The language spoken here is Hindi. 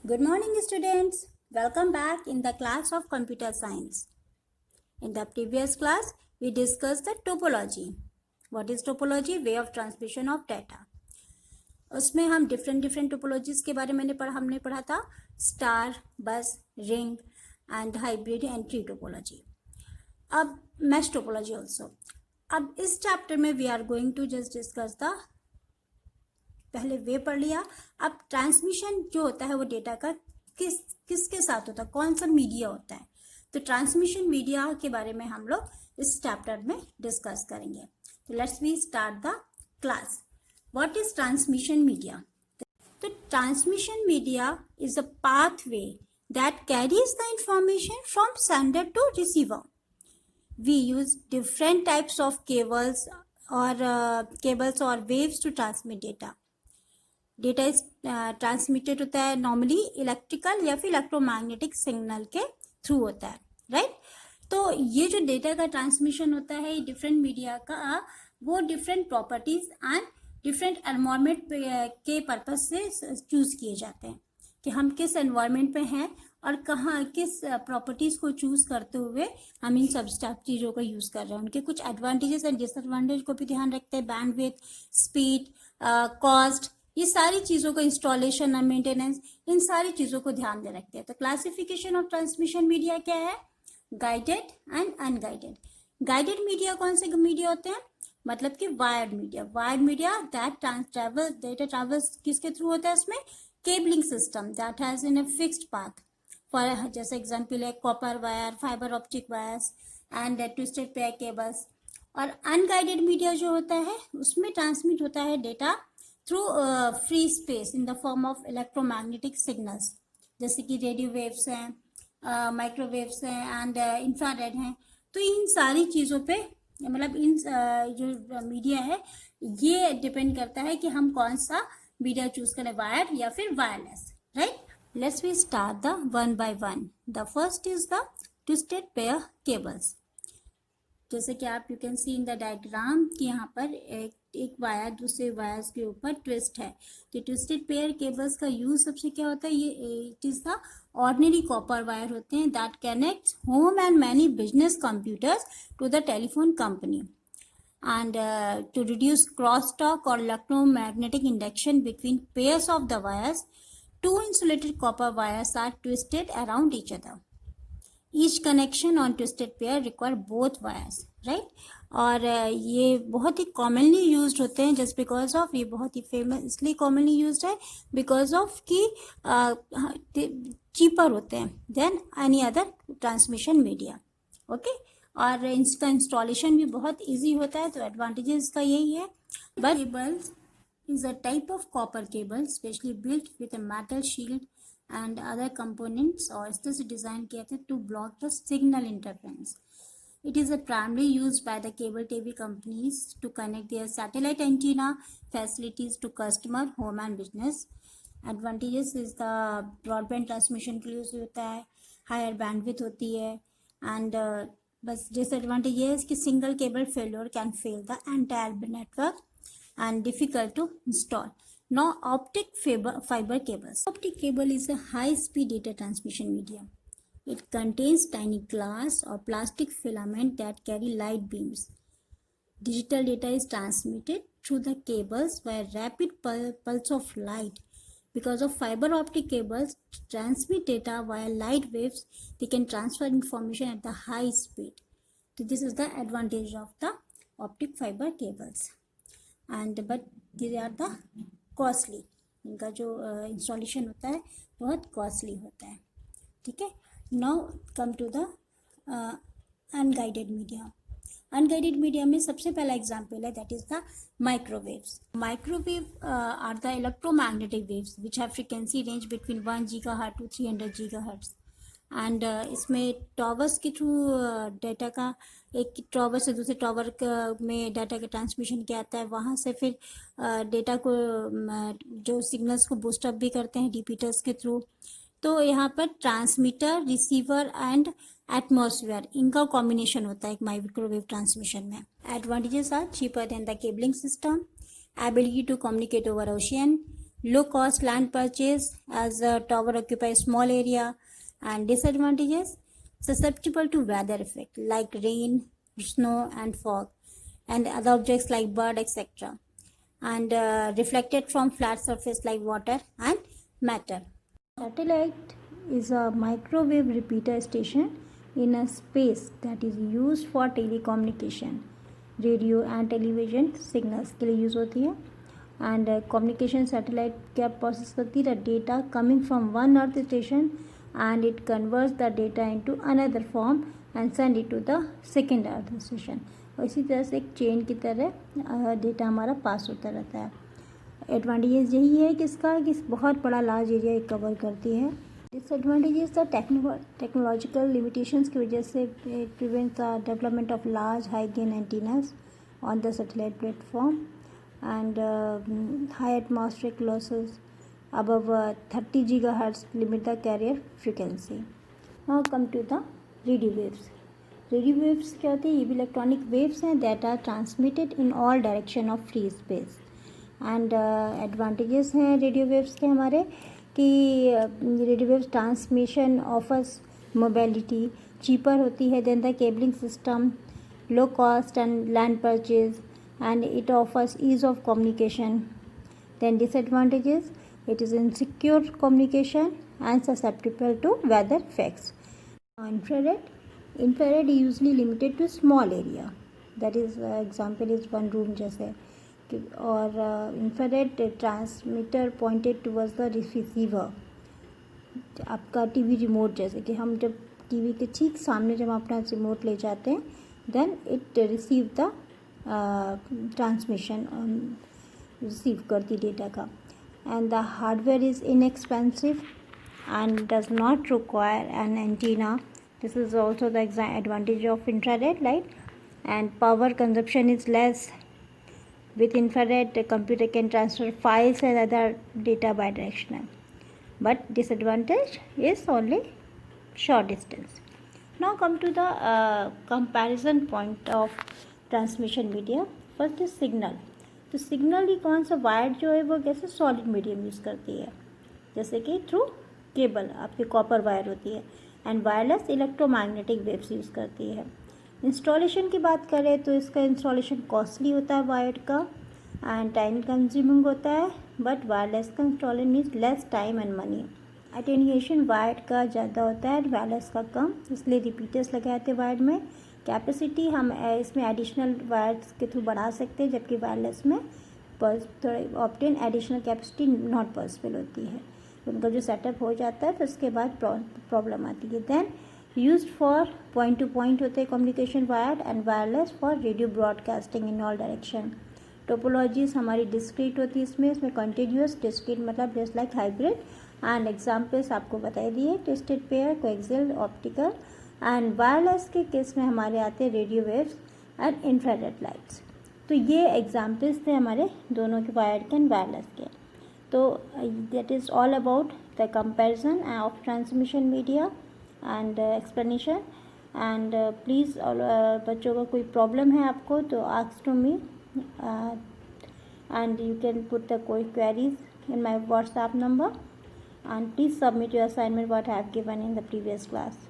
Good morning, students. Welcome back in the class of computer science. In the previous class, we discussed the topology. What is topology? Way of transmission of data. उसमें हम different topologies के बारे में हमने पढ़ा था स्टार, बस, ring and hybrid and tree topology. अब mesh topology also. अब इस चैप्टर में we are going to just discuss the पहले वे पढ़ लिया. अब ट्रांसमिशन जो होता है वो डेटा का किसके साथ होता है, कौन सा मीडिया होता है. तो ट्रांसमिशन मीडिया के बारे में हम लोग इस चैप्टर में डिस्कस करेंगे. तो let's we start the class. What is transmission media? तो transmission media is a pathway that carries the information from sender to receiver. We use different types of cables और waves to transmit data. Data is transmitted होता है नॉर्मली इलेक्ट्रिकल या फिर इलेक्ट्रोमैग्नेटिक सिग्नल के थ्रू होता है, राइट. तो ये जो डेटा का ट्रांसमिशन होता है डिफरेंट मीडिया का, वो different properties and different environment के पर्पज से चूज किए जाते हैं कि हम किस एनवायरमेंट पे हैं और कहाँ किस प्रॉपर्टीज को चूज करते हुए हम इन सब चीज़ों का यूज कर रहे हैं. उनके कुछ एडवांटेजेस एंड डिसएडवांटेज को भी ध्यान रखते हैं. बैंडविड्थ, स्पीड, कॉस्ट, ये सारी चीज़ों का इंस्टॉलेशन और मेंटेनेंस, इन सारी चीज़ों को ध्यान में रखते हैं. तो क्लासिफिकेशन ऑफ ट्रांसमिशन मीडिया क्या है? Guided and unguided. Guided media कौन से मीडिया होते हैं? मतलब कि wired media. Wired media that data travels किसके थ्रू होता है? इसमें cabling system that has in a fixed path. For जैसे एग्जाम्पल है copper wire, fibre optic wires and twisted pair cables. और अनगाइडेड मीडिया जो होता है उसमें ट्रांसमिट होता है data through free space in the form of electromagnetic signals, जैसे कि रेडियो वेव्स हैं, माइक्रोवेव्स हैं एंड इंफ्रारेड हैं. तो इन सारी चीज़ों पे मतलब इन जो मीडिया है ये डिपेंड करता है कि हम कौन सा मीडिया चूज करें, वायर या फिर wireless, right. Let's we start the one by one. The first is the twisted pair cables. जैसे कि आप you can see in the diagram कि यहाँ पर एक वायर दूसरे वायर्स के ऊपर ट्विस्ट है. तो ट्विस्टेड पेयर केबल्स का यूज सबसे क्या होता है? ये it is the ordinary copper wire होते हैं that connects home and many business computers to the telephone company and to reduce crosstalk or electromagnetic induction between pairs of the wires, two insulated copper wires are twisted around each other. Each connection on twisted pair require both wires, right. और ये बहुत ही कॉमनली यूज्ड होते हैं जस्ट बिकॉज ऑफ, ये बहुत ही फेमस इसलिए कॉमनली यूज्ड है बिकॉज ऑफ कि चीपर होते हैं then any other transmission media, okay. और इसका इंस्टॉलेशन भी बहुत इजी होता है. तो एडवांटेजेस इसका यही है. But cables is a type of copper cable specially built with a metal shield and other components और इस तरह से डिज़ाइन किया था to block the signal interference. It is primarily used by the cable TV companies to connect their satellite antenna facilities to customer, home and business. Advantages is the broadband transmission के लिए यूज होता है, higher bandwidth होती है and बस disadvantage ये है कि single cable failure can fail the entire network and difficult to install. Now, optic fiber cables. Optic cable is a high-speed data transmission medium. It contains tiny glass or plastic filament that carry light beams. Digital data is transmitted through the cables by rapid pulse of light. Because of fiber optic cables transmit data via light waves, they can transfer information at the high speed. So this is the advantage of the optic fiber cables. And but these are the costly. इनका जो इंस्टॉलेशन होता है बहुत कॉस्टली होता है, ठीक है. Now come to the unguided media. Unguided media में सबसे पहला एग्जांपल है that is the microwaves. Microwave are the electromagnetic waves which have frequency range between 1 GHz to 300 GHz. And इसमें टॉवर्स के थ्रू डेटा का एक टॉवर से दूसरे टॉवर में डाटा का ट्रांसमिशन किया जाता है. वहाँ से फिर डेटा को जो सिग्नल्स को बूस्ट अप भी करते हैं रिपीटर्स के थ्रू. तो यहाँ पर ट्रांसमीटर, रिसीवर एंड एटमॉस्फेयर इनका कॉम्बिनेशन होता है एक माइक्रोवेव ट्रांसमिशन में. Advantages are cheaper than the cabling system, ability to communicate over ocean, low cost land purchase as a tower occupies small area, and disadvantages susceptible to weather effect like rain, snow and fog, and other objects like bird, etc., and reflected from flat surface like water and matter. Satellite is a microwave repeater station in a space that is used for telecommunication, radio and television signals के लिए यूज़ होती है. एंड कम्युनिकेशन सैटेलाइट क्या प्रोसेस करती है? The data coming from one earth station and it converts the data into another form and send it to the second earth station. और इसी तरह से एक चेन की तरह डेटा हमारा पास होता रहता है. एडवांटेजेस यही है कि इसका कि बहुत बड़ा लार्ज एरिया कवर करती है. डिसएडवांटेजेस द टेक्नोलॉजिकल लिमिटेशंस की वजह से prevent the development of large high gain antennas on the satellite platform and high atmospheric losses above 30 GHz limit the carrier frequency. Now come to the radio waves. Radio waves क्या होती है? ये भी इलेक्ट्रॉनिक वेव्स हैं that are transmitted in all direction of free space. And advantages हैं रेडियो वेव्स के हमारे कि radio waves transmission offers mobility, cheaper होती है then the cabling system, low cost and land purchase, and it offers ease of communication. Then disadvantages, it is insecure communication and susceptible to weather effects. Infrared is usually limited to small area, that is example is one room जैसे, और infrared transmitter pointed towards the receiver. आपका टीवी रिमोट जैसे कि हम जब टीवी के ठीक सामने जब अपना रिमोट ले जाते हैं then it receive the transmission, receive करती डेटा का. And the hardware is inexpensive and does not require an antenna. This is also the advantage of infrared light. And power consumption is less. With infrared, the computer can transfer files and other data bidirectional. But disadvantage is only short distance. Now come to the comparison point of transmission media. First is signal. तो सिग्नल ही कौन सा वायर जो है वो कैसे सॉलिड मीडियम यूज़ करती है, जैसे कि थ्रू केबल आपकी कॉपर वायर होती है. And wireless electromagnetic waves use करती है. इंस्टॉलेशन की बात करें तो इसका इंस्टॉलेशन कॉस्टली होता है वायर का एंड टाइम कंज्यूमिंग होता है, बट वायरलेस का installation means less time and money. Attenuation wire का ज़्यादा होता है, वायरलेस का कम, इसलिए रिपीटर्स लगाते हैं वायर में. कैपेसिटी हम इसमें एडिशनल वायर्स के थ्रू बढ़ा सकते हैं, जबकि वायरलेस में थोड़ा obtain additional capacity not possible होती है. उनका जो सेटअप हो जाता है फिर उसके बाद प्रॉब्लम आती है. Then used for point to point होते हैं communication wire and wireless for radio broadcasting in all direction. Topologies हमारी डिस्क्रीट होती है इसमें कंटिन्यूस, डिस्क्रीट मतलब just like hybrid. And examples आपको बताई दिए, twisted pair, coaxial, optical. And wireless के केस में हमारे आते हैं radio waves and infrared lights. तो ये एग्जाम्पल्स थे हमारे दोनों के, वायर्ड के एंड वायरलेस के. तो that is all about the comparison of transmission media and explanation. And please बच्चों का कोई प्रॉब्लम है आपको तो ask to me and you can put the कोई queries in my WhatsApp number and please submit your assignment what I have given in the previous class.